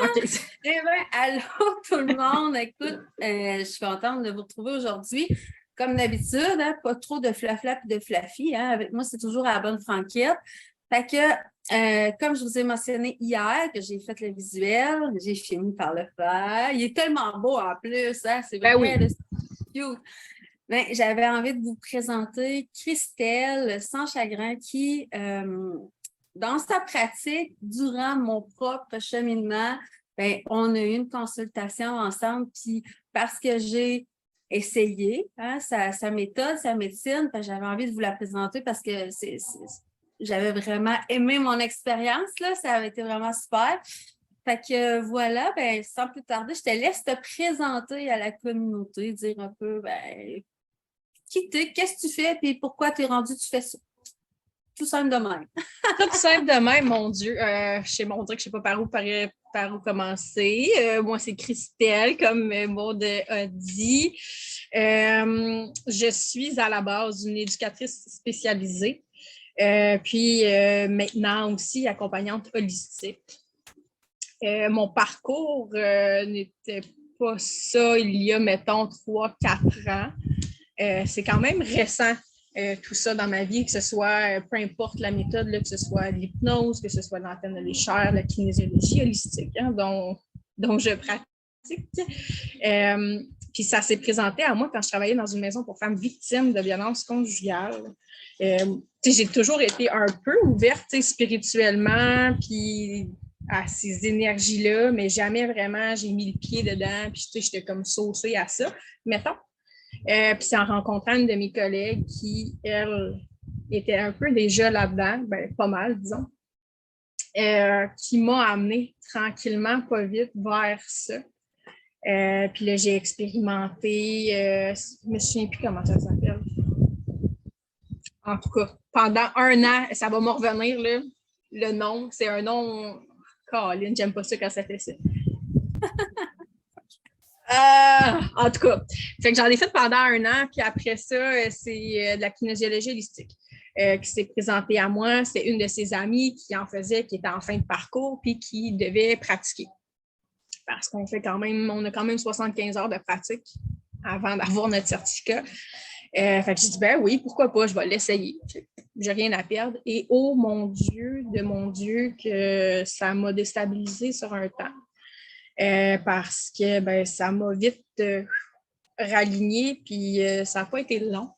OK. Eh bien, allô tout le monde. Écoute, je suis contente de vous retrouver aujourd'hui. Comme d'habitude, hein, pas trop de flafla et de flaffy. Hein. Avec moi, c'est toujours à la bonne franquette. Fait que, comme je vous ai mentionné hier que j'ai fait le visuel, j'ai fini par le faire. Il est tellement beau en plus, hein, c'est Ben vrai, oui. là, c'est cute. Ben, j'avais envie de vous présenter Christelle Sans Chagrin qui, dans sa pratique, durant mon propre cheminement, ben, on a eu une consultation ensemble, puis parce que j'ai essayé hein, sa méthode, sa médecine, ben, j'avais envie de vous la présenter parce que j'avais vraiment aimé mon expérience, là, ça avait été vraiment super. Fait que voilà, ben, sans plus tarder, je te laisse te présenter à la communauté, dire un peu ben, qui t'es, qu'est-ce que tu fais, puis pourquoi tu es rendu, tu fais ça. Tout simple de même. Tout simple de même, mon Dieu. On dirait que je ne sais pas par où commencer. Moi, c'est Christelle, comme Maud a dit. Je suis à la base une éducatrice spécialisée, puis maintenant aussi accompagnante holistique. Mon parcours n'était pas ça il y a, mettons, 3-4 ans. C'est quand même récent, tout ça dans ma vie, que ce soit, peu importe la méthode, là, que ce soit l'hypnose, que ce soit l'antenne de l'échelle, la kinésiologie holistique, hein, dont je pratique. Puis ça s'est présenté à moi quand je travaillais dans une maison pour femmes victimes de violences conjugales. J'ai toujours été un peu ouverte spirituellement, puis à ces énergies-là, mais jamais vraiment j'ai mis le pied dedans, puis j'étais comme saucée à ça, mettons. Puis c'est en rencontrant une de mes collègues qui, elle, était un peu déjà là-dedans, ben, pas mal, disons, qui m'a amenée tranquillement, pas vite, vers ça. Puis là, j'ai expérimenté, je me souviens plus comment ça s'appelle. En tout cas, pendant 1 an, ça va me revenir, là, le nom. C'est un nom, Caroline, j'aime pas ça quand ça fait ça. En tout cas, fait que j'en ai fait pendant 1 an, puis après ça, c'est de la kinésiologie holistique qui s'est présentée à moi. C'est une de ses amies qui en faisait, qui était en fin de parcours, puis qui devait pratiquer. Parce qu'on a quand même 75 heures de pratique avant d'avoir notre certificat. Fait que j'ai dit, ben oui, pourquoi pas, je vais l'essayer. J'ai rien à perdre. Et oh mon Dieu, que ça m'a déstabilisée sur un temps. Parce que ben, ça m'a vite raligné, puis ça n'a pas été long.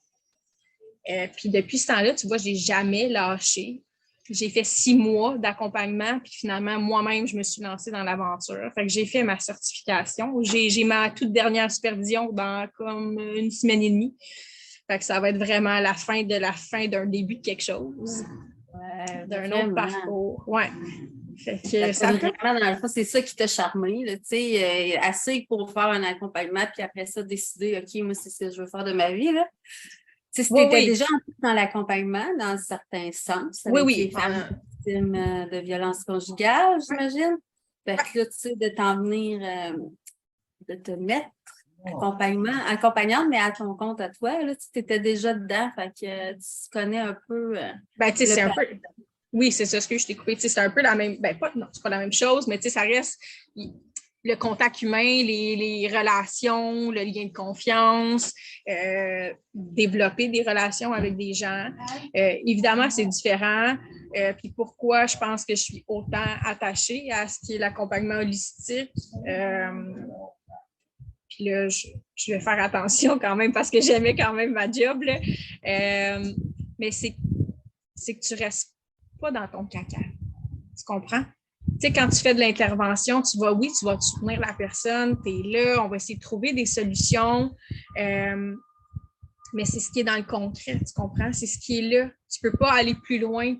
Puis depuis ce temps-là, tu vois, je n'ai jamais lâché. J'ai fait 6 mois d'accompagnement, puis finalement, moi-même, je me suis lancée dans l'aventure. Fait que j'ai fait ma certification. J'ai ma toute dernière supervision dans comme 1 semaine et demie. Fait que ça va être vraiment la fin d'un début de quelque chose, d'un autre parcours. Ouais. Fait que vraiment, dans le fond, c'est ça qui t'a charmé, là, assez pour faire un accompagnement, puis après ça, décider, OK, moi, c'est ce que je veux faire de ma vie. Là. Si tu étais déjà dans l'accompagnement, dans un certain sens, avec les femmes victimes de violences conjugales, j'imagine. Fait que là, tu sais, de t'en venir, de te mettre accompagnante, mais à ton compte à toi, là, tu étais déjà dedans, fait que tu connais un peu ben, tu sais, c'est un peu... Oui, c'est ça, ce que je t'ai coupé. C'est un peu la même... Ben, non, c'est pas la même chose, mais tu sais, ça reste le contact humain, les relations, le lien de confiance, développer des relations avec des gens. Évidemment, c'est différent. Puis pourquoi je pense que je suis autant attachée à ce qui est l'accompagnement holistique. Puis là, je vais faire attention quand même parce que j'aimais quand même ma job. Là. Mais c'est que tu restes pas dans ton caca. Tu comprends? Tu sais, quand tu fais de l'intervention, tu vas te soutenir la personne, tu es là, on va essayer de trouver des solutions, mais c'est ce qui est dans le concret, tu comprends? C'est ce qui est là. Tu peux pas aller plus loin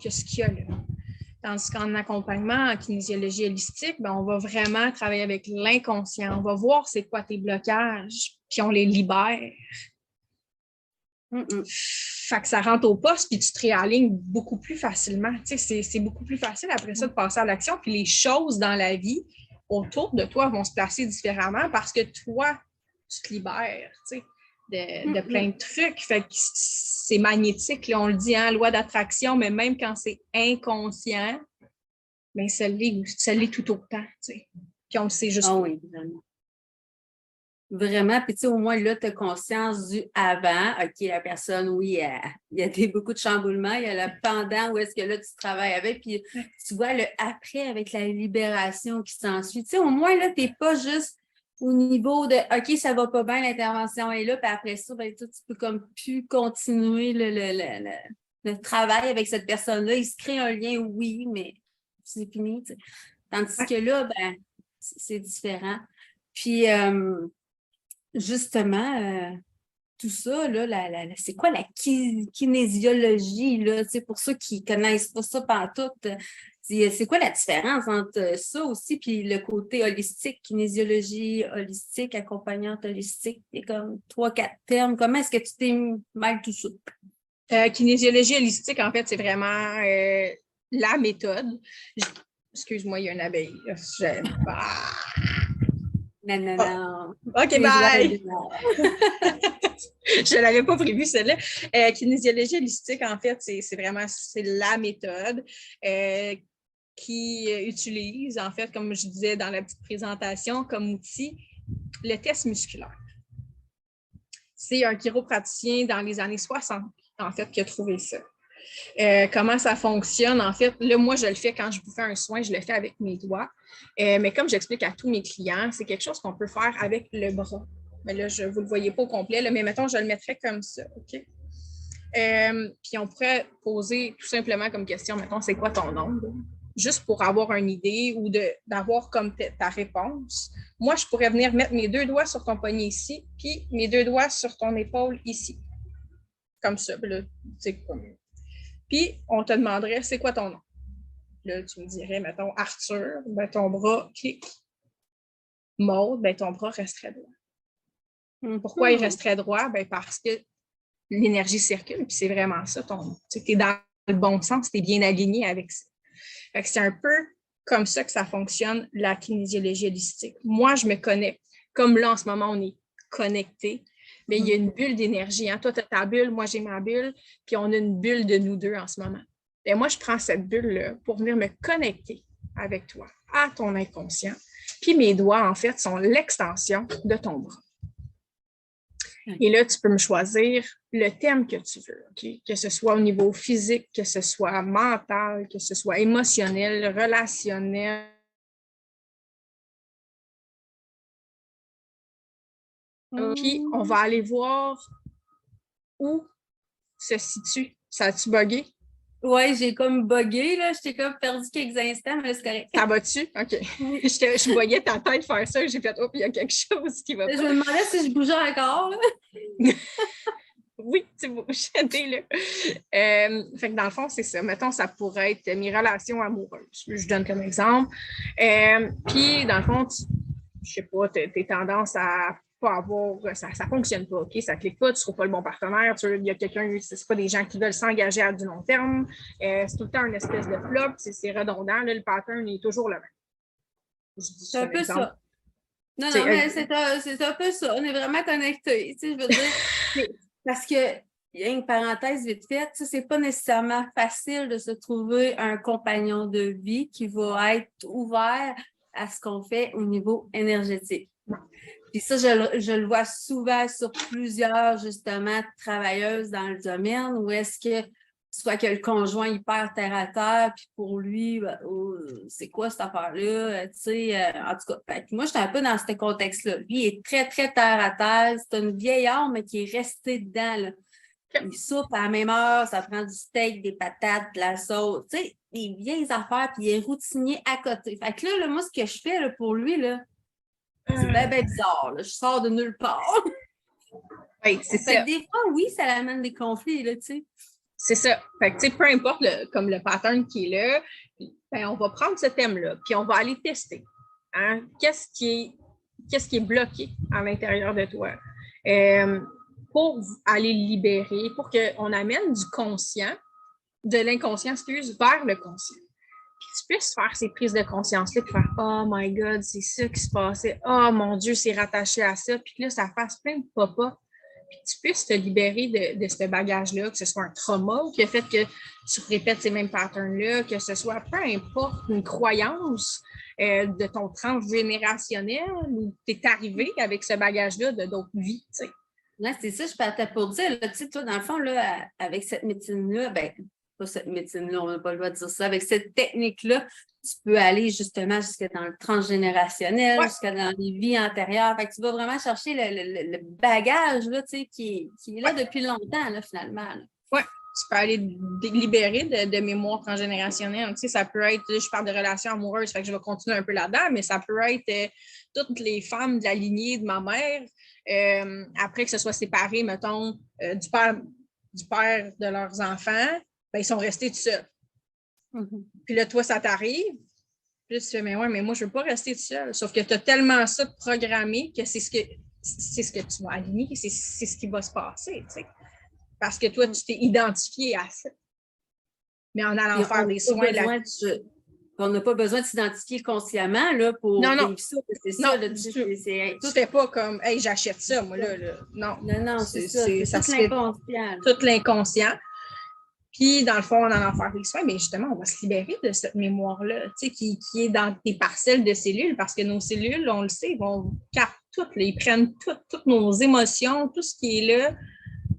que ce qu'il y a là. Tandis qu'en accompagnement, en kinésiologie holistique, ben, on va vraiment travailler avec l'inconscient. On va voir c'est quoi tes blocages, puis on les libère. Fait que ça rentre au poste, puis tu te réalignes beaucoup plus facilement. Tu sais, c'est beaucoup plus facile après ça de passer à l'action. Puis les choses dans la vie autour de toi vont se placer différemment parce que toi, tu te libères, tu sais, de plein de trucs. Fait que c'est magnétique, là, on le dit, hein, loi d'attraction, mais même quand c'est inconscient, bien, ça l'est tout autant, tu sais. Puis on le sait juste Ah pas. oui, vraiment. Vraiment, puis tu sais, au moins là, tu as conscience du avant. OK, la personne, oui, il y a beaucoup de chamboulements. Il y a le pendant où est-ce que là, tu travailles avec, puis tu vois le après avec la libération qui s'ensuit. Tu sais, au moins là, tu n'es pas juste au niveau de OK, ça va pas bien, l'intervention est là, puis après ça, ben, tu peux comme plus continuer le travail avec cette personne-là. Il se crée un lien, oui, mais c'est fini. Tu sais. Tandis que là, ben, c'est différent. Puis, justement, tout ça, là, c'est quoi la kinésiologie, là, pour ceux qui ne connaissent pas ça pantoute, c'est quoi la différence entre ça aussi puis le côté holistique, kinésiologie holistique, accompagnante holistique, c'est comme 3-4 termes. Comment est-ce que tu t'es mal tout ça? Kinésiologie holistique, en fait, c'est vraiment la méthode. Excuse-moi, il y a une abeille. Non, non, non. OK, bye! Je ne l'avais pas prévu, celle-là. Kinésiologie holistique, en fait, c'est vraiment la méthode qui utilise, en fait, comme je disais dans la petite présentation, comme outil, le test musculaire. C'est un chiropraticien dans les années 60, en fait, qui a trouvé ça. Comment ça fonctionne, en fait, là, moi, je le fais quand je vous fais un soin, je le fais avec mes doigts. Mais comme j'explique à tous mes clients, c'est quelque chose qu'on peut faire avec le bras. Mais là, vous ne le voyez pas au complet, là, mais mettons, je le mettrais comme ça, OK? Puis on pourrait poser tout simplement comme question, mettons, c'est quoi ton nom? Là? Juste pour avoir une idée ou d'avoir comme ta réponse. Moi, je pourrais venir mettre mes 2 doigts sur ton poignet ici, puis mes 2 doigts sur ton épaule ici. Comme ça. Là, puis, on te demanderait, c'est quoi ton nom? Là, tu me dirais, mettons, Arthur, ben, ton bras clique. Maude, ben, ton bras resterait droit. Pourquoi il resterait droit? Ben, parce que l'énergie circule, puis c'est vraiment ça. Tu es dans le bon sens, tu es bien aligné avec ça. Fait que c'est un peu comme ça que ça fonctionne, la kinésiologie holistique. Moi, je me connecte. Comme là, en ce moment, on est connectés, mais il y a une bulle d'énergie. Hein? Toi, tu as ta bulle, moi, j'ai ma bulle, puis on a une bulle de nous deux en ce moment. Et moi, je prends cette bulle-là pour venir me connecter avec toi, à ton inconscient. Puis mes doigts, en fait, sont l'extension de ton bras. Et là, tu peux me choisir le thème que tu veux, okay? Que ce soit au niveau physique, que ce soit mental, que ce soit émotionnel, relationnel. Puis, on va aller voir où se situe. Ça a-tu bugué? Oui, j'ai comme bugué, là. J'étais comme perdu quelques instants, mais là, c'est correct. Ça va-tu? OK. Oui. Je voyais ta tête faire ça, j'ai fait, oh, puis il y a quelque chose qui va pas. Je me demandais si je bougeais encore, là. Oui, tu bouges, t'es là. Fait que dans le fond, c'est ça. Mettons, ça pourrait être mes relations amoureuses. Je donne comme exemple. Puis, dans le fond, je sais pas, tes tendances à pas avoir, ça fonctionne pas, OK? Ça clique pas, tu seras pas le bon partenaire. Il y a quelqu'un, c'est pas des gens qui veulent s'engager à du long terme. C'est tout le temps une espèce de flop, c'est redondant. Là, le pattern est toujours le même. C'est un peu ça. Non, mais c'est un peu ça. On est vraiment connectés. Tu sais, je veux dire, parce que, il y a une parenthèse vite faite, c'est pas nécessairement facile de se trouver un compagnon de vie qui va être ouvert à ce qu'on fait au niveau énergétique. Puis ça, je le vois souvent sur plusieurs, justement, travailleuses dans le domaine où est-ce que soit que le conjoint il perd terre à terre, puis pour lui, ben, c'est quoi cette affaire-là? Tu sais, en tout cas, moi, j'étais un peu dans ce contexte-là. Lui, il est très, très terre à terre. C'est une vieille âme, mais qui est restée dedans, là. Il soupe à la même heure, ça prend du steak, des patates, de la sauce, tu sais, des vieilles affaires, puis il est routinier à côté. Fait que là, moi, ce que je fais là, pour lui, là, c'est bien bizarre. Là. Je sors de nulle part. Oui, c'est ça. Des fois, oui, ça amène des conflits, là, tu sais. C'est ça. Fait que, tu sais, peu importe comme le pattern qui est là, ben, on va prendre ce thème-là, puis on va aller tester. Hein? Qu'est-ce qui est bloqué à l'intérieur de toi? Pour aller libérer, pour qu'on amène du conscient, de l'inconscient, vers le conscient. Puis tu puisses faire ces prises de conscience-là, puis faire « Oh my God, c'est ça qui se passait. Oh mon Dieu, c'est rattaché à ça. » Puis là, ça fasse plein de pop-up puis tu puisses te libérer de ce bagage-là, que ce soit un trauma ou qui a fait que tu répètes ces mêmes patterns-là, que ce soit peu importe une croyance de ton transgénérationnel où tu es arrivé avec ce bagage-là de d'autres vies, tu sais. Là, c'est ça, je partais pour dire, là, tu sais, toi, dans le fond, là, avec cette médecine-là, ben, pas cette médecine-là, on n'a pas le droit de dire ça, avec cette technique-là, tu peux aller justement jusque dans le transgénérationnel, jusque dans les vies antérieures. Fait que tu vas vraiment chercher le bagage, là, tu sais, qui est là depuis longtemps, là, finalement. Oui, tu peux aller te libérer de mémoire transgénérationnelle. Tu sais, ça peut être, je parle de relations amoureuses, fait que je vais continuer un peu là-dedans, mais ça peut être toutes les femmes de la lignée de ma mère, après que ce soit séparé, mettons, du père de leurs enfants, ben, ils sont restés tout seuls. Mm-hmm. Puis là, toi, ça t'arrive. Puis là, tu fais, mais ouais, mais moi, je ne veux pas rester tout seul. Sauf que tu as tellement ça de programmé que c'est ce que tu vas aligner, c'est ce qui va se passer, tu sais. Parce que toi, tu t'es identifié à ça. Mais en allant faire des soins là-dessus. On n'a pas besoin de s'identifier consciemment là, pour vivre ça. C'est ça. Là, tu ne fais pas comme, hey, j'achète ça, moi, là. Non, c'est ça. C'est tout l'inconscient. Tout l'inconscient. Puis, dans le fond, en allant faire des soins, mais justement, on va se libérer de cette mémoire-là, tu sais, qui est dans tes parcelles de cellules, parce que nos cellules, on le sait, vont capter toutes, ils prennent toutes nos émotions, tout ce qui est là,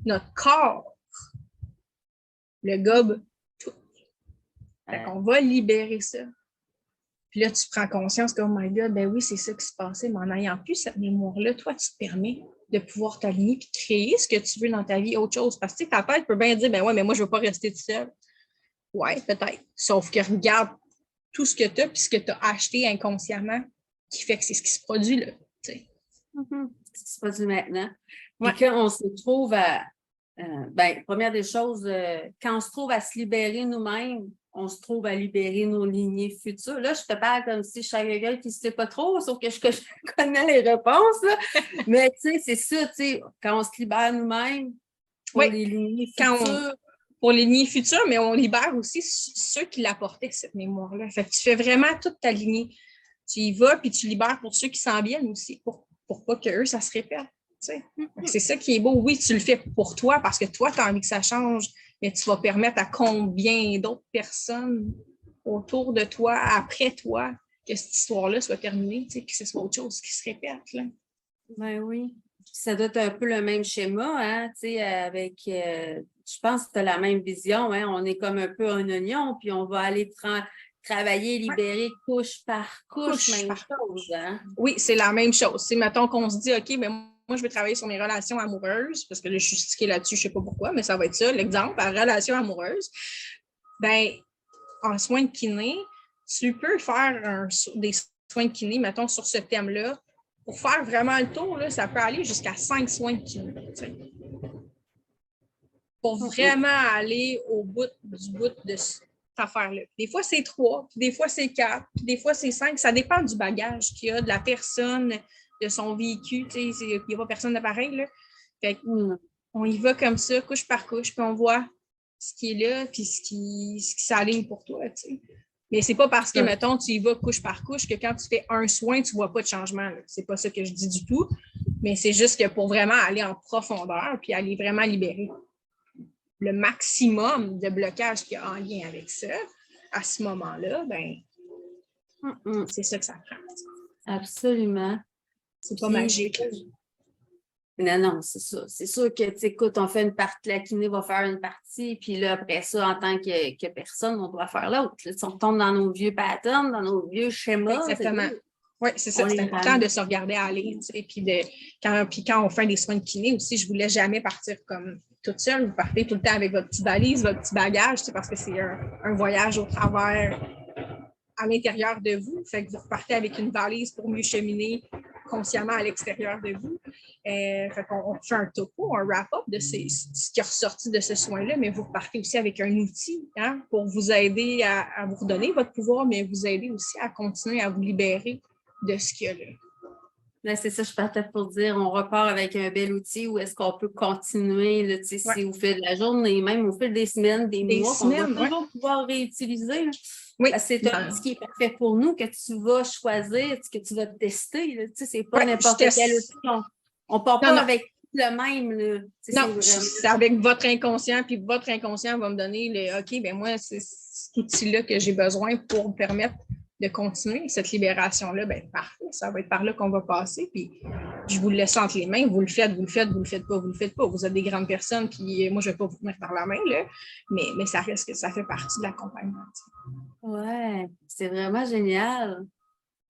notre corps, le gobe, tout. Fait qu'on va libérer ça. Puis là, tu prends conscience que, oh my God, ben oui, c'est ça qui se passait, mais en n'ayant plus cette mémoire-là, toi, tu te permets de pouvoir t'aligner et créer ce que tu veux dans ta vie, autre chose. Parce que ta tête peut bien dire, ben ouais, mais moi, je ne veux pas rester tout seul. Ouais, peut-être. Sauf que regarde tout ce que tu as puis ce que tu as acheté inconsciemment qui fait que c'est ce qui se produit là. Tu sais. Ce qui se produit maintenant. Ouais. Et quand on se trouve à. Première des choses, quand on se trouve à se libérer nous-mêmes, on se trouve à libérer nos lignées futures. Là, je te parle comme si je suis quelqu'un qui ne sait pas trop, sauf que je connais les réponses. Là. Mais tu sais, c'est ça, tu sais, quand on se libère nous-mêmes pour les lignées futures. Pour les lignées futures, mais on libère aussi ceux qui l'apportaient, cette mémoire-là. Fait que tu fais vraiment toute ta lignée. Tu y vas, puis tu libères pour ceux qui s'en viennent aussi, pour pas qu'eux, ça se répète. C'est ça qui est beau. Oui, tu le fais pour toi parce que toi, tu as envie que ça change, mais tu vas permettre à combien d'autres personnes autour de toi, après toi, que cette histoire-là soit terminée, que ce soit autre chose qui se répète. Là. Ben oui. Ça doit être un peu le même schéma, hein, avec, je pense que tu as la même vision, hein, on est comme un peu un oignon, puis on va aller travailler, libérer couche par couche, même chose. Hein? Oui, c'est la même chose. C'est, mettons qu'on se dit, OK, mais moi, je vais travailler sur mes relations amoureuses, parce que là, je suis stickée là-dessus, je ne sais pas pourquoi, mais ça va être ça, l'exemple, la relation amoureuse. Ben, en soins de kiné, tu peux faire des soins de kiné, mettons, sur ce thème-là. Pour faire vraiment le tour, là, ça peut aller jusqu'à 5 soins de kiné. Pour vraiment aller au bout de cette affaire-là. Des fois, c'est 3, puis des fois, c'est 4, puis des fois, c'est 5. Ça dépend du bagage qu'il y a, de la personne, de son vécu. Il n'y a pas personne de pareil. Là. Fait on y va comme ça, couche par couche, puis on voit ce qui est là, puis ce qui s'aligne pour toi. T'sais. Mais c'est pas parce que, mettons, tu y vas couche par couche que quand tu fais un soin, tu ne vois pas de changement. Là. C'est pas ça que je dis du tout. Mais c'est juste que pour vraiment aller en profondeur, puis aller vraiment libérer le maximum de blocage qu'il y a en lien avec ça, à ce moment-là, ben, c'est ça que ça prend. Absolument. C'est pas magique. Non, c'est ça. C'est sûr que, tu écoute, on fait une partie, la kiné va faire une partie, puis là, après ça, en tant que personne, on doit faire l'autre. On retombe dans nos vieux patterns, dans nos vieux schémas. Exactement. Oui, c'est ça. C'est important de se regarder aller. Puis quand on fait des soins de kiné aussi, je ne vous laisse jamais partir comme toute seule. Vous partez tout le temps avec votre petite valise, votre petit bagage, parce que c'est un voyage au travers à l'intérieur de vous. Fait que vous repartez avec une valise pour mieux cheminer consciemment à l'extérieur de vous. Fait qu'on fait un topo, un wrap-up de ce qui est ressorti de ce soin-là, mais vous repartez aussi avec un outil pour vous aider à vous redonner votre pouvoir, mais vous aider aussi à continuer à vous libérer de ce qu'il y a là. Là, c'est ça, je partais pour dire, on repart avec un bel outil où est-ce qu'on peut continuer, là, si au fil de la journée, même au fil des semaines, des mois, qu'on va toujours pouvoir réutiliser. Là. Oui. C'est un outil qui est parfait pour nous, que tu vas choisir, que tu vas tester. Là, c'est pas n'importe quel outil. On ne part pas avec le même, là. Non, C'est vraiment... c'est avec votre inconscient, puis votre inconscient va me donner le OK, ben moi, c'est cet outil-là que j'ai besoin pour me permettre de continuer cette libération-là. Ben parfait, ça va être par là qu'on va passer. Puis je vous le laisse entre les mains, vous le faites, vous le faites, vous le faites pas, vous le faites pas. Vous êtes des grandes personnes, puis moi, je vais pas vous tenir par la main, là, mais ça reste que ça fait partie de l'accompagnement. Ouais, c'est vraiment génial.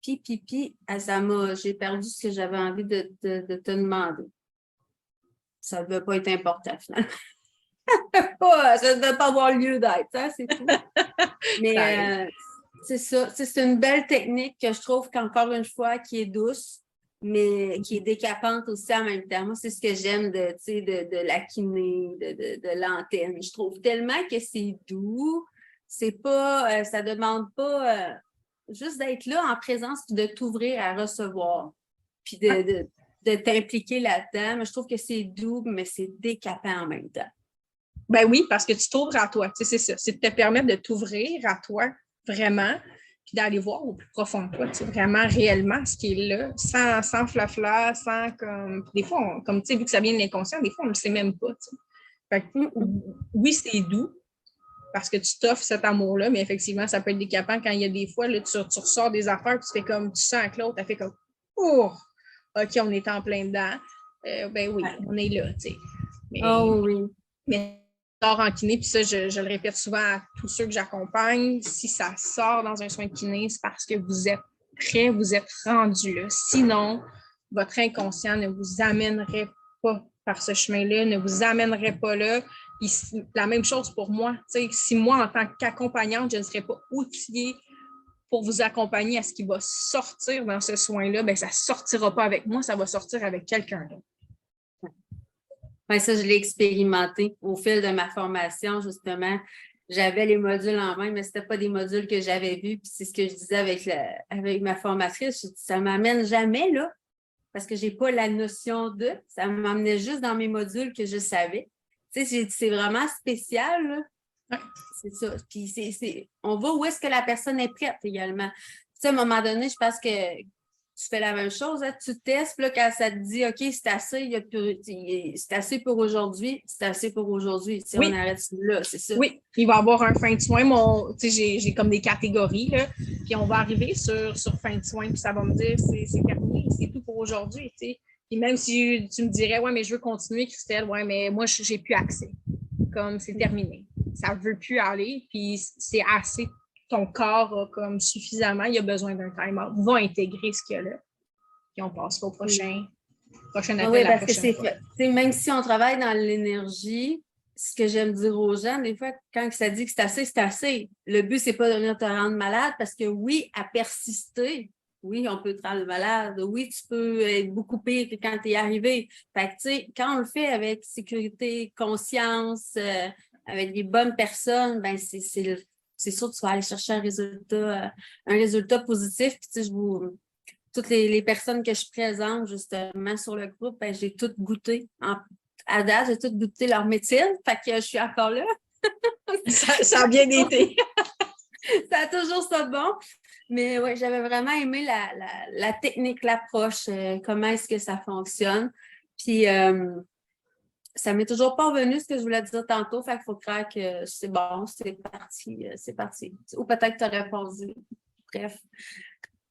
Puis, j'ai perdu ce que j'avais envie de te demander. Ça ne devait pas être important, finalement. Ça ne devait pas avoir lieu d'être, hein, c'est tout. Mais c'est ça. C'est une belle technique que je trouve qu'encore une fois, qui est douce, mais qui est décapante aussi en même temps. Moi, c'est ce que j'aime de la kiné, de l'antenne. Je trouve tellement que c'est doux. C'est pas, ça demande pas juste d'être là en présence puis de t'ouvrir à recevoir. Puis de t'impliquer là-dedans. Mais je trouve que c'est doux, mais c'est décapant en même temps. Ben oui, parce que tu t'ouvres à toi. C'est ça. C'est de te permettre de t'ouvrir à toi vraiment, puis d'aller voir au plus profond de toi, vraiment réellement ce qui est là, sans flafla, sans comme. Des fois, comme tu sais, vu que ça vient de l'inconscient, des fois, on ne le sait même pas. Fait que, oui, c'est doux parce que tu t'offres cet amour-là, mais effectivement, ça peut être décapant quand il y a des fois, là, tu ressors des affaires, puis tu fais comme, tu sens que l'autre, tu fait comme, oh, OK, on est en plein dedans. Ben oui, on est là, tu sais. Oh oui. Mais sort en kiné, puis ça, je le répète souvent à tous ceux que j'accompagne, si ça sort dans un soin de kiné, c'est parce que vous êtes prêt, vous êtes rendu là. Sinon, votre inconscient ne vous amènerait pas par ce chemin-là, ne vous amènerait pas là. Puis, la même chose pour moi. Si moi, en tant qu'accompagnante, je ne serais pas outillée pour vous accompagner à ce qui va sortir dans ce soin-là, ben ça ne sortira pas avec moi, ça va sortir avec quelqu'un d'autre. Ouais, ça, je l'ai expérimenté au fil de ma formation, justement. J'avais les modules en main, mais ce n'était pas des modules que j'avais vus. Puis c'est ce que je disais avec ma formatrice. Je dis, ça ne m'amène jamais là, parce que je n'ai pas la notion de. Ça m'amenait juste dans mes modules que je savais. Tu sais, c'est vraiment spécial, là. Ouais. C'est ça. Puis on va où est-ce que la personne est prête également. Tu sais, à un moment donné, je pense que tu fais la même chose, hein? Tu testes, là, quand ça te dit OK, c'est assez, c'est assez pour aujourd'hui, c'est assez pour aujourd'hui. Oui. On arrête là, c'est ça. Oui, il va y avoir un fin de soin. J'ai comme des catégories, là, puis on va arriver sur fin de soin, puis ça va me dire c'est terminé, c'est tout pour aujourd'hui. Puis même si tu me dirais, ouais, mais je veux continuer, Christelle, ouais, mais moi, j'ai plus accès. Comme c'est terminé. Ça ne veut plus aller, puis c'est assez. Ton corps a comme suffisamment, il a besoin d'un time-out. Va intégrer ce qu'il y a là. Puis on passe au prochain appel. Oui, parce que c'est même si on travaille dans l'énergie, ce que j'aime dire aux gens, des fois, quand ça dit que c'est assez, c'est assez. Le but, c'est pas de venir te rendre malade parce que oui, à persister, oui, on peut te rendre malade. Oui, tu peux être beaucoup pire que quand tu es arrivé. Fait que, tu sais, quand on le fait avec sécurité, conscience, avec les bonnes personnes, ben c'est sûr que tu vas aller chercher un résultat positif. Puis, tu sais, toutes les personnes que je présente justement sur le groupe, ben, j'ai toutes goûté. À date, j'ai toutes goûté leur médecine. Fait que je suis encore là. ça a bien été. Ça a toujours ça de bon. Mais oui, j'avais vraiment aimé la technique, l'approche, comment est-ce que ça fonctionne. Puis, ça m'est toujours pas revenu ce que je voulais dire tantôt. Fait qu'il faut croire que c'est bon, c'est parti, c'est parti. Ou peut-être que tu as répondu. Bref.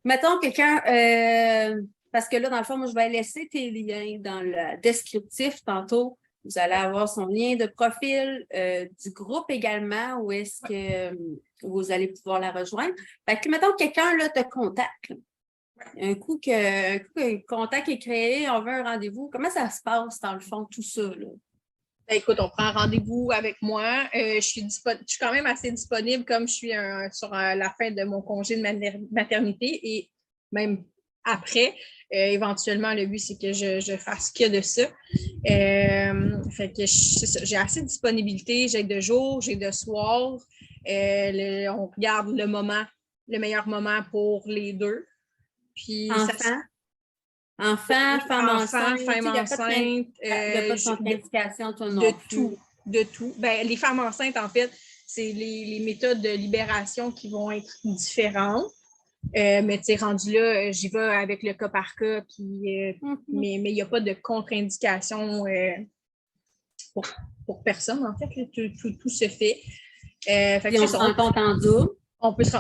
Mettons quelqu'un, parce que là, dans le fond, moi, je vais laisser tes liens dans le descriptif tantôt. Vous allez avoir son lien de profil du groupe également, où est-ce que vous allez pouvoir la rejoindre. Fait que, mettons, quelqu'un là, te contacte. Un coup que contact est créé, on veut un rendez-vous. Comment ça se passe, dans le fond, tout ça, là? Écoute, on prend rendez-vous avec moi. Je suis quand même assez disponible comme je suis sur la fin de mon congé de maternité et même après. Éventuellement, le but, c'est que je fasse que de ça. Fait que j'ai assez de disponibilité. J'ai de jour, j'ai de soir. On regarde le meilleur moment pour les deux. Puis Enfant, femme enceinte. Femme enceinte. Il n'y a pas de contre-indication, toi non de plus. tout. De tout. Ben, les femmes enceintes, en fait, c'est les méthodes de libération qui vont être différentes. Mais tu sais, rendu là, j'y vais avec le cas par cas, puis, mais il n'y a pas de contre-indication pour, pour personne, en fait. Là, tout se fait. Fait Puis on se rencontre en Zoom.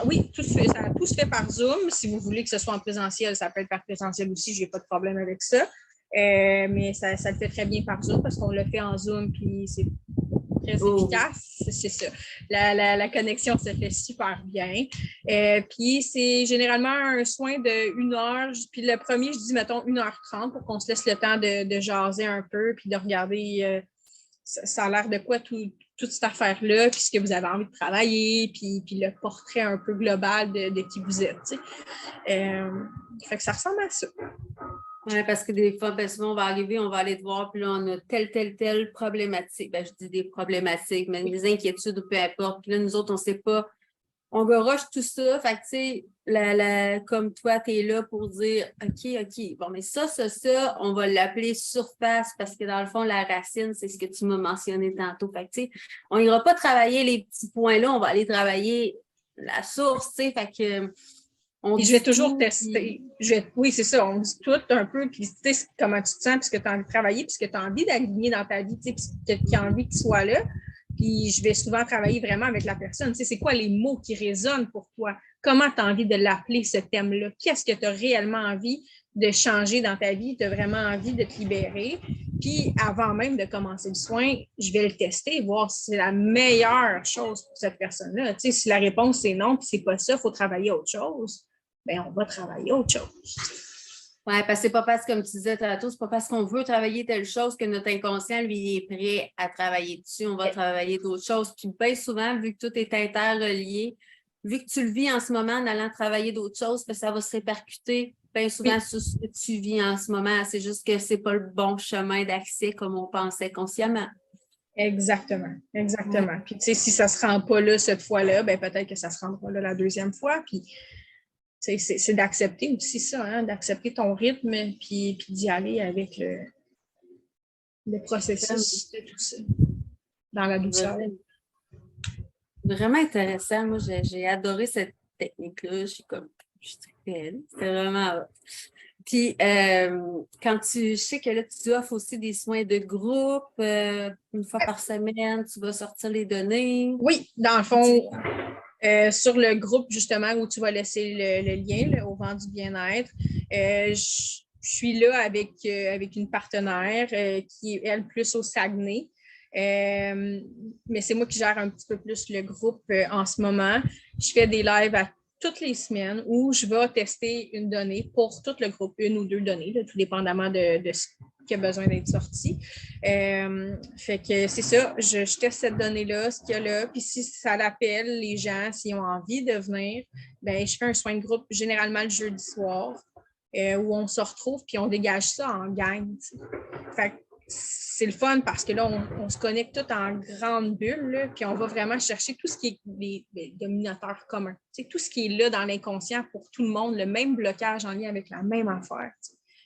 Oui, tout se fait par Zoom. Si vous voulez que ce soit en présentiel, ça peut être par présentiel aussi, je n'ai pas de problème avec ça. Mais ça le fait très bien par Zoom parce qu'on le fait en Zoom, puis c'est très efficace. C'est ça. La connexion se fait super bien. Puis c'est généralement un soin de 1 heure. Puis le premier, je dis, mettons, 1h30 pour qu'on se laisse le temps de jaser un peu, puis de regarder ça a l'air de quoi toute cette affaire-là, puis ce que vous avez envie de travailler, puis le portrait un peu global de qui vous êtes. Fait que ça ressemble à ça. Oui, parce que des fois, souvent, on va arriver, on va aller te voir, puis là, on a telle problématique. Je dis des problématiques, mais des inquiétudes ou peu importe. Puis là, nous autres, on ne sait pas. On garoche tout ça. Fait que, tu sais, comme toi, tu es là pour dire OK. Bon, mais ça, on va l'appeler surface parce que dans le fond, la racine, c'est ce que tu m'as mentionné tantôt. Fait que, tu sais, on n'ira pas travailler les petits points-là, on va aller travailler la source, tu sais. Fait que. Je vais toujours tester. Oui, c'est ça. On dit tout un peu, puis tu sais comment tu te sens, puis ce que tu as envie de travailler, puis ce que tu as envie d'aligner dans ta vie, tu sais, puis ce que tu as envie qu'il soit là. Puis je vais souvent travailler vraiment avec la personne. Tu sais, c'est quoi les mots qui résonnent pour toi? Comment tu as envie de l'appeler, ce thème-là? Qu'est-ce que tu as réellement envie de changer dans ta vie? Tu as vraiment envie de te libérer? Puis avant même de commencer le soin, je vais le tester, voir si c'est la meilleure chose pour cette personne-là. Tu sais, si la réponse est non, puis c'est pas ça, il faut travailler autre chose, bien, on va travailler autre chose. Oui, parce que c'est pas parce, comme tu disais tantôt, c'est pas parce qu'on veut travailler telle chose que notre inconscient, lui, il est prêt à travailler dessus. On va travailler d'autres choses. Puis bien souvent, vu que tout est interrelié, vu que tu le vis en ce moment en allant travailler d'autres choses, ça va se répercuter bien souvent sur ce que tu vis en ce moment. C'est juste que c'est pas le bon chemin d'accès comme on pensait consciemment. Exactement. Puis, tu sais, si ça se rend pas là cette fois-là, ben peut-être que ça se rendra là la deuxième fois. Puis, c'est d'accepter aussi ça, hein, d'accepter ton rythme, puis d'y aller avec le processus de tout ça, dans la douceur. Vraiment intéressant. Moi, j'ai adoré cette technique-là. Je suis belle. C'était vraiment. Puis, je sais que là, tu offres aussi des soins de groupe, 1 fois par semaine, tu vas sortir les données. Oui, dans le fond, sur le groupe, justement, où tu vas laisser le lien au vent du bien-être, je suis là avec une partenaire qui est, elle, plus au Saguenay. Mais c'est moi qui gère un petit peu plus le groupe en ce moment. Je fais des lives à toutes les semaines où je vais tester une donnée pour tout le groupe, 1 ou 2 données, là, tout dépendamment de ce qui a besoin d'être sorti. Fait que c'est ça, je teste cette donnée-là, ce qu'il y a là, puis si ça l'appelle les gens, s'ils ont envie de venir, ben je fais un soin de groupe généralement le jeudi soir où on se retrouve puis on dégage ça en gang. T'sais. Fait que c'est le fun parce que là, on se connecte tout en grande bulle, là, puis on va vraiment chercher tout ce qui est les dominateurs communs. Tout ce qui est là dans l'inconscient pour tout le monde, le même blocage en lien avec la même affaire.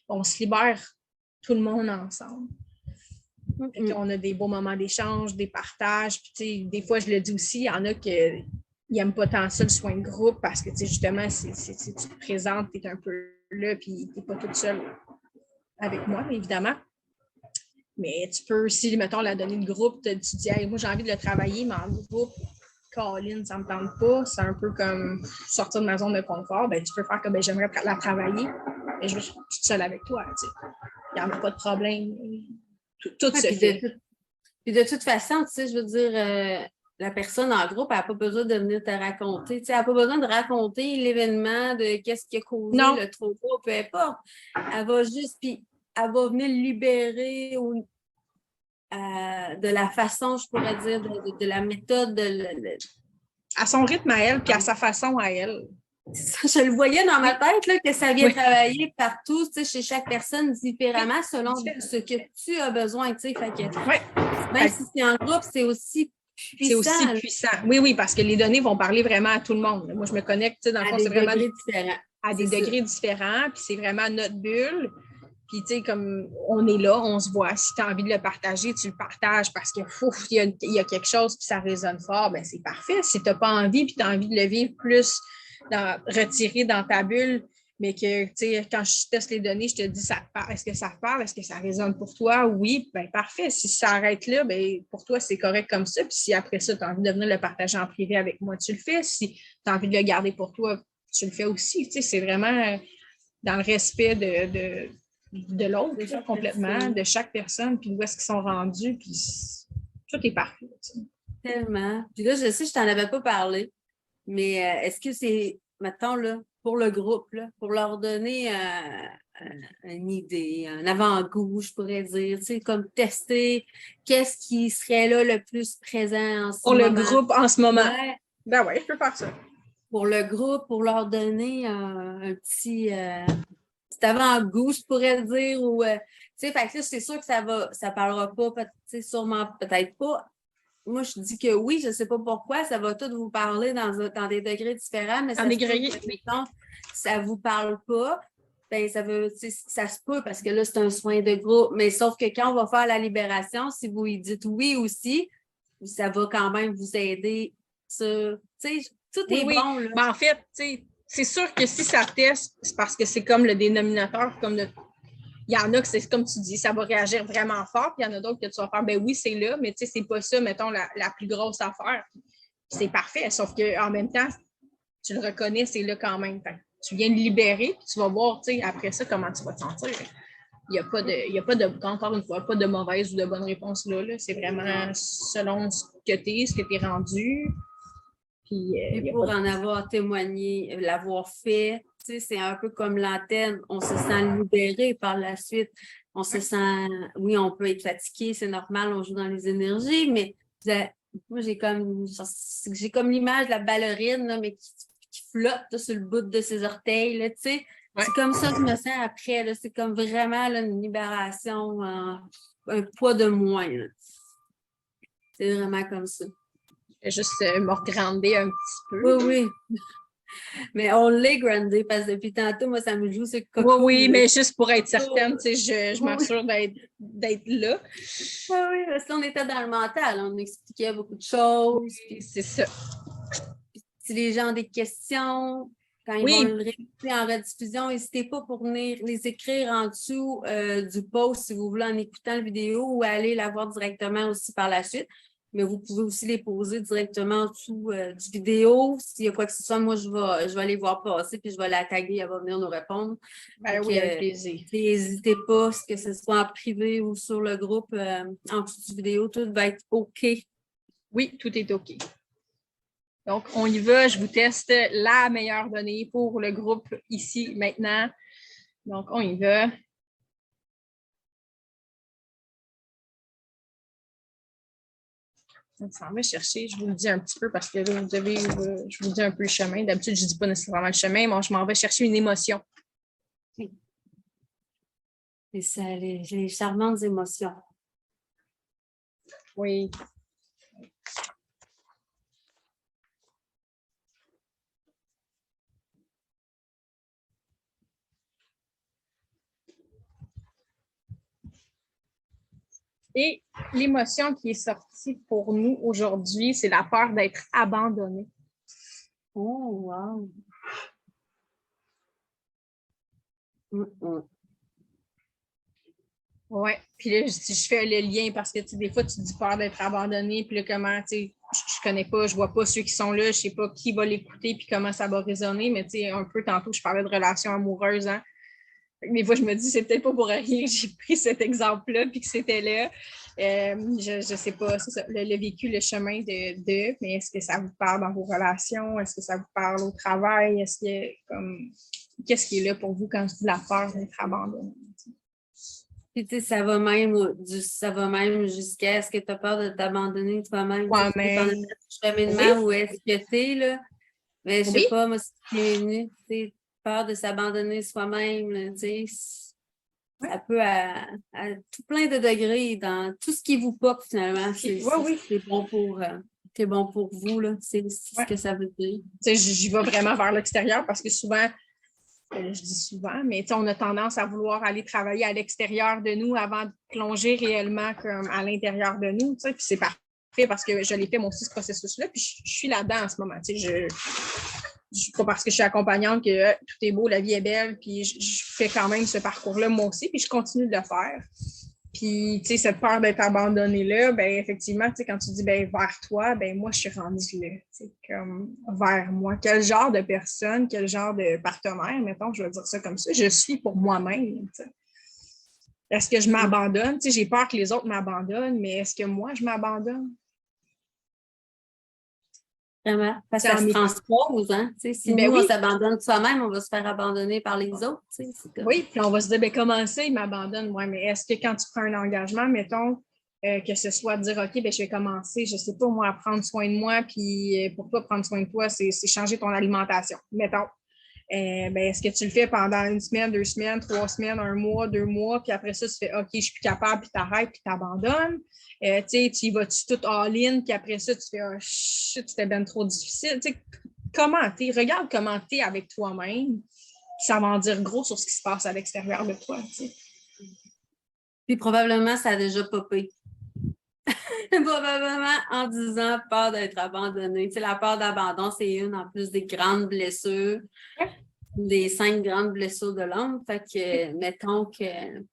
On se libère tout le monde ensemble. On a des beaux moments d'échange, des partages. Puis, des fois, je le dis aussi, il y en a qui n'aiment pas tant ça, le soin de groupe, parce que justement, si tu te présentes, tu es un peu là, puis tu n'es pas toute seule avec moi, évidemment. Mais tu peux aussi, mettons, la donnée de groupe, tu dis, hey, moi, j'ai envie de le travailler, mais en groupe, Colin, ça ne me tente pas. C'est un peu comme sortir de ma zone de confort. Ben, tu peux faire comme j'aimerais la travailler, mais je suis toute seule avec toi. Il n'y en a pas de problème. Tout se fait. Puis de toute façon, tu sais, je veux dire, la personne en groupe, elle n'a pas besoin de venir te raconter. Tu sais, elle n'a pas besoin de raconter l'événement, de qu'est-ce qui a causé le trop, peu importe. Elle va juste, puis elle va venir libérer de la façon, je pourrais dire, de la méthode. À son rythme à elle, puis à sa façon à elle. Je le voyais dans ma tête, là, que ça vient travailler partout, tu sais, chez chaque personne différemment, selon ce que tu as besoin, tu sais. Fait que, même si c'est en groupe, c'est aussi puissant. C'est aussi puissant. Oui, parce que les données vont parler vraiment à tout le monde. Moi, je me connecte, dans le fond, c'est vraiment à des degrés différents, puis c'est vraiment notre bulle. Puis, tu sais, comme on est là, on se voit. Si tu as envie de le partager, tu le partages parce qu'il y a quelque chose, puis ça résonne fort, bien, c'est parfait. Si tu n'as pas envie, puis tu as envie de le vivre plus retiré dans ta bulle, mais que, tu sais, quand je teste les données, je te dis, ça te parle. Est-ce que ça te parle? Est-ce que ça résonne pour toi? Oui, bien, parfait. Si ça arrête là, bien, pour toi, c'est correct comme ça. Puis si après ça, tu as envie de venir le partager en privé avec moi, tu le fais. Si tu as envie de le garder pour toi, tu le fais aussi. Tu sais, c'est vraiment dans le respect de l'autre, complètement, de chaque personne, puis où est-ce qu'ils sont rendus, puis tout est parfait. Tu sais. Tellement. Puis là, je sais, je t'en avais pas parlé, mais est-ce que c'est, mettons, là, pour le groupe, là, pour leur donner une idée, un avant-goût, je pourrais dire, tu sais, comme tester qu'est-ce qui serait là le plus présent en ce Pour moment. le groupe en ce moment. Ouais. Ben oui, je peux faire ça. Pour le groupe, pour leur donner un petit avant-goût, je pourrais dire, ou, tu sais, fait que là, c'est sûr que ça parlera pas, tu sais, sûrement, peut-être pas. Moi, je dis que oui, je ne sais pas pourquoi, ça va tout vous parler dans des degrés différents, mais En ça se peut degrés. que, mettons, ça ne vous parle pas, ben ça se peut parce que là, c'est un soin de groupe. Mais sauf que quand on va faire la libération, si vous y dites oui aussi, ça va quand même vous aider. Tu sais, tout est bon, là. Ben, en fait, tu sais, c'est sûr que si ça teste, c'est parce que c'est comme le dénominateur, comme il y en a que c'est comme tu dis, ça va réagir vraiment fort, puis il y en a d'autres que tu vas faire, ben oui, c'est là, mais tu sais, c'est pas ça, mettons, la plus grosse affaire. C'est parfait, sauf qu'en même temps, tu le reconnais, c'est là quand même. Fait, tu viens de libérer, puis tu vas voir, tu sais, après ça, comment tu vas te sentir. Il n'y a pas de, encore une fois, pas de mauvaise ou de bonne réponse là. C'est vraiment selon ce que tu es, ce que tu es rendu. Puis pour en avoir témoigné, l'avoir fait, tu sais, c'est un peu comme l'antenne. On se sent libéré par la suite. On se sent, oui, on peut être fatigué, c'est normal, on joue dans les énergies, mais moi, j'ai comme l'image de la ballerine, là, mais qui flotte là, sur le bout de ses orteils, là, tu sais. Ouais. C'est comme ça que je me sens après, là. C'est comme vraiment là, une libération, un poids de moins. Là. C'est vraiment comme ça. Je vais juste me regrander un petit peu. Oui, oui. Mais on l'est grandé parce que depuis tantôt, moi, ça me joue ce coco. Oui, mais juste pour être certaine, tu sais, je m'assure d'être là. Oui, parce qu'on était dans le mental. On expliquait beaucoup de choses. Oui, c'est ça. Si les gens ont des questions, quand ils vont le réécouter en rediffusion, n'hésitez pas pour venir les écrire en dessous du post si vous voulez en écoutant la vidéo ou aller la voir directement aussi par la suite. Mais vous pouvez aussi les poser directement en dessous du vidéo. S'il y a quoi que ce soit, moi, je vais aller voir passer puis je vais la taguer, elle va venir nous répondre. Ben oui, avec plaisir. N'hésitez pas, que ce soit en privé ou sur le groupe, en dessous du vidéo, tout va être OK. Oui, tout est OK. Donc, on y va. Je vous teste la meilleure donnée pour le groupe ici, maintenant. Donc, on y va. On s'en va chercher, je vous le dis un petit peu parce que là, je vous dis un peu le chemin. D'habitude, je ne dis pas nécessairement le chemin, mais je m'en vais chercher une émotion. Oui. Et ça, les charmantes émotions. Oui. Et l'émotion qui est sortie pour nous aujourd'hui, c'est la peur d'être abandonné. Oh, wow! Oui, puis là, je fais le lien parce que des fois, tu dis peur d'être abandonné, puis là, comment, tu sais, je connais pas, je vois pas ceux qui sont là, je sais pas qui va l'écouter, puis comment ça va résonner, mais tu sais, un peu tantôt, je parlais de relations amoureuses, hein. Des fois, je me dis, c'est peut-être pas pour rien que j'ai pris cet exemple-là, puis que c'était là. Je sais pas, c'est ça, le vécu, le chemin de, mais est-ce que ça vous parle dans vos relations? Est-ce que ça vous parle au travail? Est-ce que, qu'est-ce qui est là pour vous quand je dis la peur d'être abandonné? Puis, tu sais, ça va même jusqu'à est-ce que tu as peur de t'abandonner toi-même? Toi-même. Cheminement où est-ce que tu es, là? Mais je sais pas, moi, ce qui m'est venu, tu sais, peur de s'abandonner soi-même, tu sais, ça peut à tout plein de degrés, dans tout ce qui vous pop, finalement. C'est bon pour vous, là. C'est ce que ça veut dire. Tu sais, j'y vais vraiment vers l'extérieur parce que souvent, je dis souvent, mais on a tendance à vouloir aller travailler à l'extérieur de nous avant de plonger réellement comme à l'intérieur de nous. Puis c'est parfait parce que je l'ai fait, moi aussi, ce processus-là, puis je suis là-dedans en ce moment. pas parce que je suis accompagnante que tout est beau, la vie est belle, puis je fais quand même ce parcours-là moi aussi, puis je continue de le faire. Puis, tu sais, cette peur d'être abandonnée-là, ben effectivement, tu sais, quand tu dis, ben vers toi, ben moi, je suis rendue là, tu sais, comme vers moi. Quel genre de personne, quel genre de partenaire, mettons, je vais dire ça comme ça, je suis pour moi-même, tu sais. Est-ce que je m'abandonne? Tu sais, j'ai peur que les autres m'abandonnent, mais est-ce que moi, je m'abandonne? Vraiment. Parce que ça se transpose, hein. Tu sais, si ben nous, oui. on s'abandonne soi-même, on va se faire abandonner par les autres. Tu sais, comme... Oui, puis on va se dire, ben comment ça, il m'abandonne? Ouais, mais est-ce que quand tu prends un engagement, mettons, que ce soit de dire, OK, ben, je vais commencer, je ne sais pas, moi, à prendre soin de moi, puis pour toi, prendre soin de toi, c'est changer ton alimentation, mettons. Ben, est-ce que tu le fais pendant 1 semaine, 2 semaines, 3 semaines, 1 mois, 2 mois, puis après ça, tu fais OK, je suis plus capable, puis tu arrêtes, puis tu abandonnes. Tu y vas-tu tout all-in, puis après ça, tu fais oh shit, c'était bien trop difficile. T'sais, comment tu es? Regarde comment tu es avec toi-même, puis ça va en dire gros sur ce qui se passe à l'extérieur de toi. T'sais. Puis probablement, ça a déjà popé. Probablement en disant peur d'être abandonné. Tu sais, la peur d'abandon, c'est une en plus des grandes blessures, des 5 grandes blessures de l'homme. Fait que, mettons que,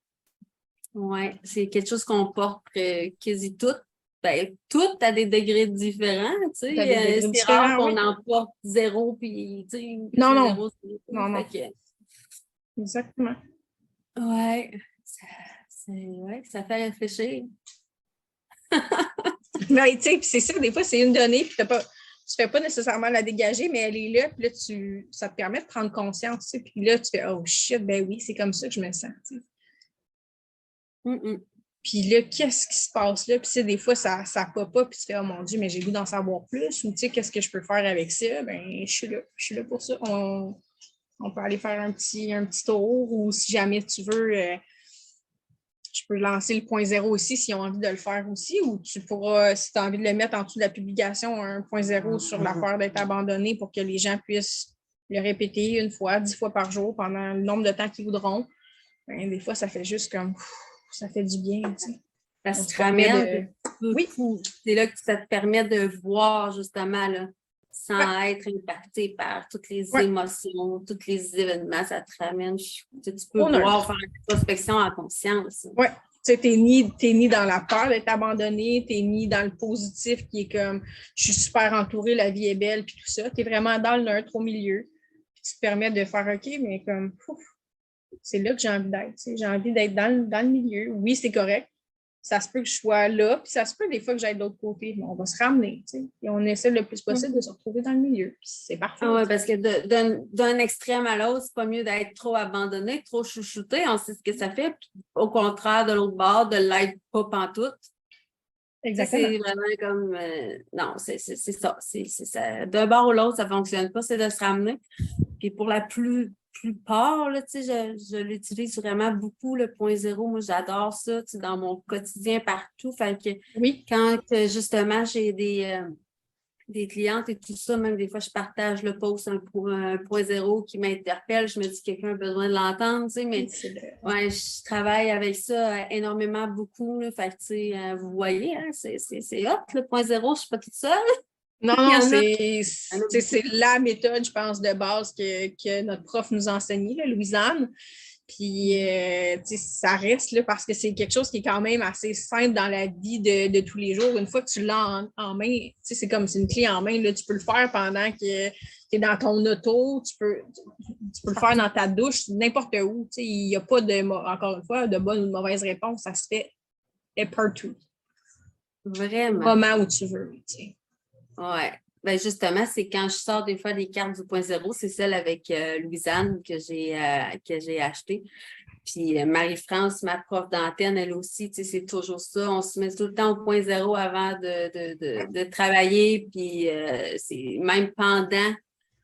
ouais, c'est quelque chose qu'on porte quasi toutes. Ben, toutes à des degrés différents, tu sais. C'est rare qu'on en porte 0, puis, tu sais, non, c'est non. 0, c'est 0. Non. Que, exactement. Ouais, ouais, ça fait réfléchir. Mais tu sais, c'est ça, des fois, c'est une donnée, puis tu ne fais pas nécessairement la dégager, mais elle est là, puis là, ça te permet de prendre conscience, tu sais, puis là, tu fais oh shit, ben oui, c'est comme ça que je me sens. Tu sais. Puis là, qu'est-ce qui se passe là? Puis des fois, ça pop pas, puis tu fais oh mon Dieu, mais j'ai goût d'en savoir plus, ou tu sais, qu'est-ce que je peux faire avec ça? Ben, je suis là pour ça. On peut aller faire un petit tour, ou si jamais tu veux. Je peux lancer le point zéro aussi s'ils ont envie de le faire aussi, ou tu pourras, si tu as envie de le mettre en dessous de la publication, un point zéro sur la peur d'être abandonné pour que les gens puissent le répéter 1 fois, 10 fois par jour pendant le nombre de temps qu'ils voudront. Ben, des fois, ça fait juste comme ça fait du bien. Tu sais. Ça se ramène beaucoup. Oui. C'est là que ça te permet de voir justement là, sans être impacté par toutes les émotions, tous les événements, ça te ramène. Tu peux voir, faire une introspection en conscience. Oui. Tu sais, t'es ni dans la peur d'être abandonné, t'es ni dans le positif qui est comme je suis super entourée, la vie est belle, puis tout ça. T'es vraiment dans le neutre au milieu. Puis tu te permets de faire OK, mais comme c'est là que j'ai envie d'être. Tu sais, j'ai envie d'être dans le milieu. Oui, c'est correct. Ça se peut que je sois là, puis ça se peut des fois que j'aille de l'autre côté. Mais on va se ramener, tu sais. Et on essaie le plus possible de se retrouver dans le milieu. Puis c'est parfait. Ah oui, parce que d'un extrême à l'autre, c'est pas mieux d'être trop abandonné, trop chouchouté. On sait ce que ça fait. Puis, au contraire, de l'autre bord, de l'être pas pantoute. Exactement. C'est vraiment comme... non, c'est ça. D'un bord ou l'autre, ça fonctionne pas. C'est de se ramener. Puis pour la plupart, là, je l'utilise vraiment beaucoup, le point zéro. Moi, j'adore ça dans mon quotidien partout. Fait que quand justement j'ai des clientes et tout ça, même des fois, je partage le post un point zéro qui m'interpelle. Je me dis que quelqu'un a besoin de l'entendre, tu sais, mais ouais, je travaille avec ça énormément, beaucoup. Là, fait que, vous voyez, hein, c'est hot, le point zéro, je suis pas toute seule. Non, c'est la méthode, je pense, de base que notre prof nous a enseignée, là, Louise-Anne. Puis, ça reste là parce que c'est quelque chose qui est quand même assez simple dans la vie de tous les jours. Une fois que tu l'as en main, c'est comme c'est une clé en main, là, tu peux le faire pendant que tu es dans ton auto, tu peux le faire dans ta douche, n'importe où. Il n'y a pas, encore une fois, de bonne ou de mauvaise réponse. Ça se fait partout. Vraiment. Au moment où tu veux. Oui. Ben justement, c'est quand je sors des fois des cartes du point zéro, c'est celle avec Louise-Anne que j'ai achetée. Puis Marie-France, ma prof d'antenne, elle aussi, c'est toujours ça. On se met tout le temps au point zéro avant de travailler. Puis c'est même pendant,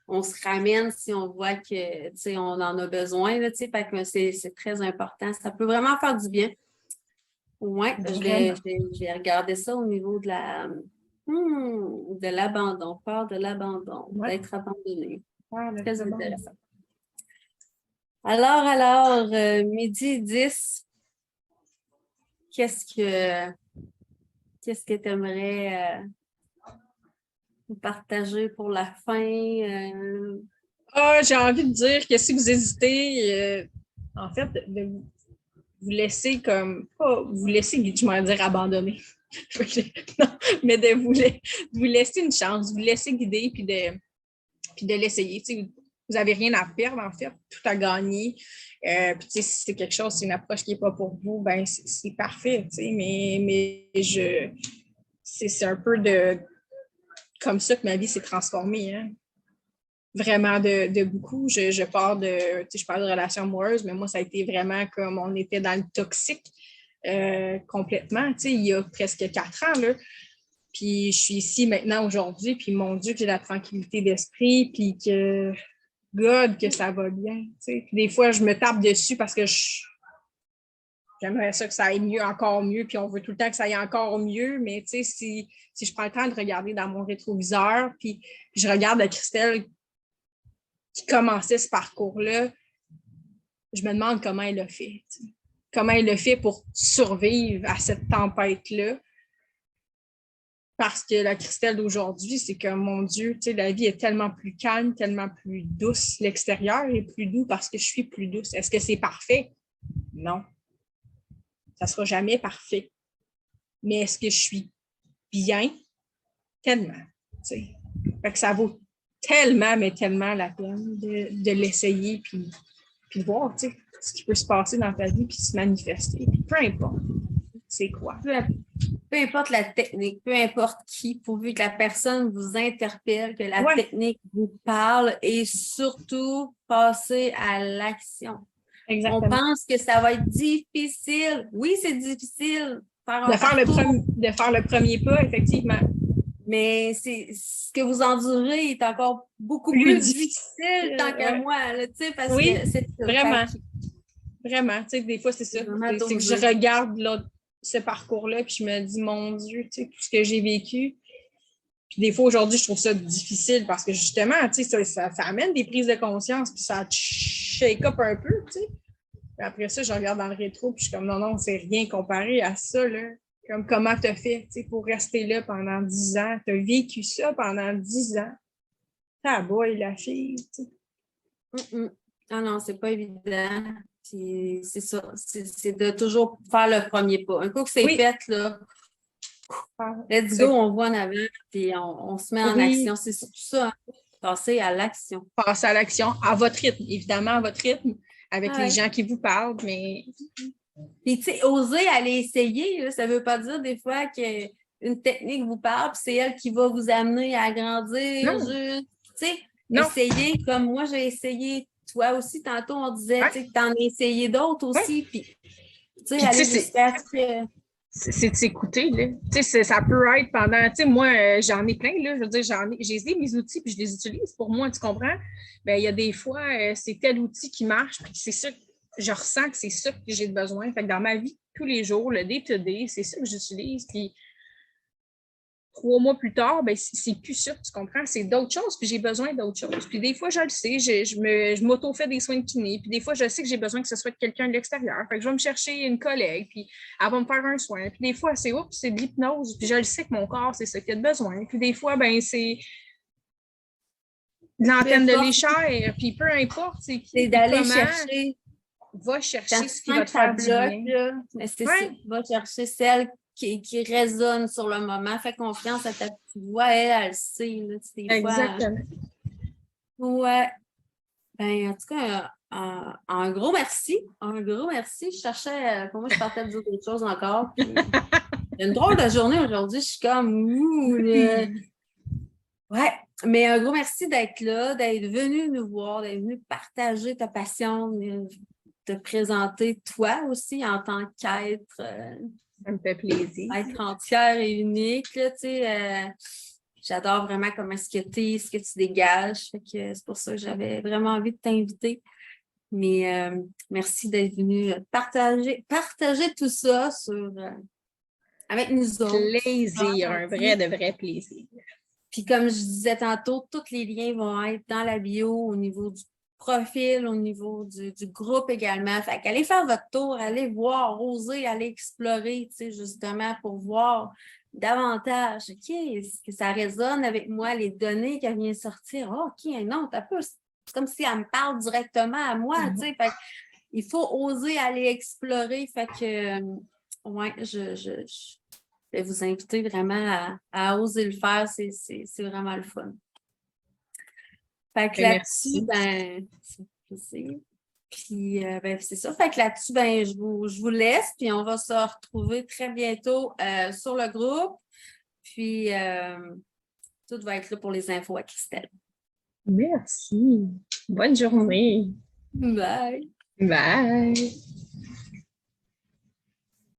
on se ramène si on voit que on en a besoin. Là, fait que c'est très important. Ça peut vraiment faire du bien. Oui, je vais regarder ça au niveau de l'abandon, peur de l'abandon, d'être abandonné. Très intéressant. Alors, 12h10, qu'est-ce que tu aimerais partager pour la fin? Ah, j'ai envie de dire que si vous hésitez, en fait, de vous laisser comme, pas vous laisser, je m'en dire abandonner. Non, mais de vous laisser une chance, vous laisser guider, puis de l'essayer. Tu sais, vous n'avez rien à perdre, en fait, tout à gagner. Puis, tu sais, si c'est quelque chose, c'est une approche qui n'est pas pour vous, ben c'est parfait, tu sais, mais c'est un peu comme ça que ma vie s'est transformée, hein. Vraiment de beaucoup. Je parle je parle de relations amoureuses, mais moi, ça a été vraiment comme on était dans le toxique complètement, tu sais, il y a presque 4 ans, là. Puis je suis ici maintenant aujourd'hui, puis mon Dieu, que j'ai la tranquillité d'esprit, puis que God, que ça va bien. Tu sais. Puis des fois, je me tape dessus parce que j'aimerais ça que ça aille mieux, encore mieux, puis on veut tout le temps que ça aille encore mieux, mais tu sais, si je prends le temps de regarder dans mon rétroviseur, puis je regarde la Christelle qui commençait ce parcours-là, je me demande comment elle a fait. Tu sais. Comment elle a fait pour survivre à cette tempête-là. Parce que la Christelle d'aujourd'hui, c'est que, mon Dieu, tu sais, la vie est tellement plus calme, tellement plus douce. L'extérieur est plus doux parce que je suis plus douce. Est-ce que c'est parfait? Non. Ça ne sera jamais parfait. Mais est-ce que je suis bien? Tellement. Tu sais. Fait que ça vaut tellement, mais tellement la peine de l'essayer puis de voir, tu sais, ce qui peut se passer dans ta vie puis se manifester. Puis peu importe c'est quoi. Peu importe la technique, peu importe qui, pourvu que la personne vous interpelle, que la technique vous parle et surtout passer à l'action. Exactement. On pense que ça va être difficile. Oui, c'est difficile. De faire le premier pas, effectivement. Mais ce que vous endurez est encore beaucoup plus difficile tant qu'à moi, là, parce que c'est vraiment. Vraiment, tu sais, des fois, c'est ça. C'est que je regarde ce parcours-là, puis je me dis, mon Dieu, tu sais, tout ce que j'ai vécu. Puis des fois, aujourd'hui, je trouve ça difficile parce que justement, tu sais, ça amène des prises de conscience, puis ça shake up un peu, tu sais. Après ça, je regarde dans le rétro, puis je suis comme, non, c'est rien comparé à ça, là. Comme comment tu as fait, tu sais, pour rester là pendant 10 ans. Tu as vécu ça pendant 10 ans. Ah boy, la fille, tu sais. Ah non, c'est pas évident. Puis c'est ça, c'est de toujours faire le premier pas. Un coup que c'est fait, là, let's go, on va en avant, puis on se met en action. C'est tout ça, hein? Passer à l'action. Passer à l'action, à votre rythme, évidemment, à votre rythme, avec les gens qui vous parlent, mais... Puis, tu sais, oser aller essayer, là, ça veut pas dire des fois qu'une technique vous parle, puis c'est elle qui va vous amener à grandir. Tu sais, essayer comme moi, j'ai essayé. Toi aussi, tantôt, on disait tu sais, que tu en as essayé d'autres aussi. Puis, tu sais, aller jusqu'à ce que... C'est de s'écouter, là. Tu sais, ça peut être pendant... Tu sais, moi, j'en ai plein, là. Je veux dire, j'ai mes outils, puis je les utilise pour moi, tu comprends? Bien, il y a des fois, c'est tel outil qui marche, puis c'est ça, je ressens que c'est ça que j'ai besoin. Fait que dans ma vie, tous les jours, le day-to-day, c'est ça que j'utilise, puis 3 mois plus tard, ben, c'est plus ça, tu comprends? C'est d'autres choses, puis j'ai besoin d'autres choses. Puis des fois, je le sais, je m'auto-fais des soins de kiné, puis des fois, je sais que j'ai besoin que ce soit de quelqu'un de l'extérieur. Fait que je vais me chercher une collègue, puis elle va me faire un soin. Puis des fois, c'est de l'hypnose, puis je le sais que mon corps, c'est ça qu'il a besoin. Puis des fois, ben c'est de l'antenne de l'échelle, puis peu importe, c'est qui, c'est d'aller chercher. Va chercher ce qui va te faire du bien. C'est ça. Va chercher celle qui résonne sur le moment. Fais confiance à ta petite voix. Elle sait. Là, exactement. Ouais. Ben, en tout cas, un gros merci. Un gros merci. Je cherchais, pour moi, je partais de dire d'autres choses encore. Puis... une drôle de journée aujourd'hui. Je suis comme... Ouais, mais un gros merci d'être là, d'être venu nous voir, d'être venu partager ta passion, de te présenter toi aussi en tant qu'être. Ça me fait plaisir. Être entière et unique, là, tu sais. J'adore vraiment comment est-ce que tu es, ce que tu dégages. Fait que c'est pour ça que j'avais vraiment envie de t'inviter. Mais merci d'être venu partager tout ça avec nous autres. Plaisir, un vrai de vrai plaisir. Puis comme je disais tantôt, tous les liens vont être dans la bio au niveau du profil, au niveau du groupe également. Fait qu'allez faire votre tour, allez voir, oser, allez explorer, tu sais, justement, pour voir davantage. OK, est-ce que ça résonne avec moi, les données qu'elle vient sortir? Oh, OK, non, t'as peu. C'est comme si elle me parle directement à moi, tu sais. Fait il faut oser aller explorer. Fait que, ouais, je vais vous inviter vraiment à oser le faire. C'est vraiment le fun. Fait que là-dessus, Merci. ben, c'est un plaisir. Puis, ben, c'est ça. Fait que là-dessus, ben, je vous laisse. Puis, on va se retrouver très bientôt sur le groupe. Puis, tout va être là pour les infos à Christelle. Merci. Bonne journée. Bye! Bye.